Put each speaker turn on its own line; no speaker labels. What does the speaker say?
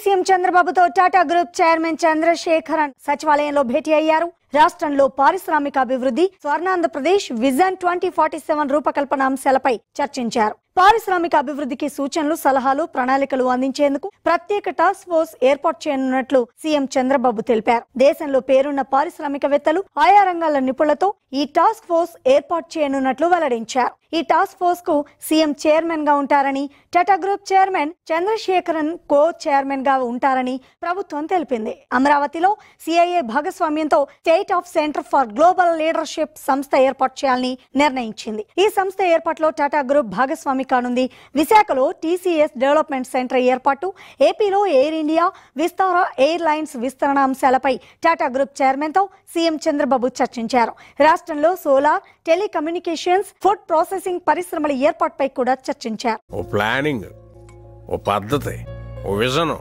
CM చంద్రబాబుతో Tata group chairman Chandrasekaran సచివాలయంలో భేటీ అయ్యారు. రాష్ట్రంలో పారిశ్రామిక అభివృద్ధి, స్వర్ణాంధ్రప్రదేశ్ విజన్ 2047 రూపకల్పన అంశాలపై చర్చించారు. పారిశ్రామిక అభివృద్ధికి సూచనలు, సలహాలు, ప్రణాళికలు అందించేందుకు ప్రత్యేక టాస్క్ ఫోర్స్ ఏర్పాటు చేయనున్నట్లు సీఎం చంద్రబాబు తెలిపారు. దేశంలో పేరున్న పారిశ్రామికవేత్తలు, ఆయా రంగాల నిపుణులతో ఈ టాస్క్ ఫోర్స్ ఏర్పాటు చేయనున్నట్లు వెల్లడించారు. ఈ టాస్క్ ఫోర్స్ కు సీఎం చైర్మన్ గా ఉంటారని, టాటా గ్రూప్ చైర్మన్ చంద్రశేఖరన్ కో చైర్మన్ గా ఉంటారని ప్రభుత్వం తెలిపింది. అమరావతిలో సిఐఏ భాగస్వామ్యంతో state of centre for global leadership సంస్థ ఏర్పాటు చేయాలని నిర్ణయించింది. ఈ సంస్థ ఏర్పాటులో టాటా గ్రూప్ భాగస్వామి కానుంది. విశాఖలో టీసీఎస్ డెవలప్మెంట్ సెంటర్ ఏర్పాటు, ఏపీలో air India, Vistara air lines విస్తరణ అంశాలపై టాటా గ్రూప్ చైర్మన్ తో సీఎం చంద్రబాబు చర్చించారు. రాష్ట్రంలో సోలార్, టెలికమ్యూనికేషన్స్, ఫుడ్ ప్రాసెసింగ్ పరిశ్రమల ఏర్పాటుపై కూడా చర్చించారు.
ఓ ప్లానింగ్, ఓ పద్ధతి, ఓ విజన్.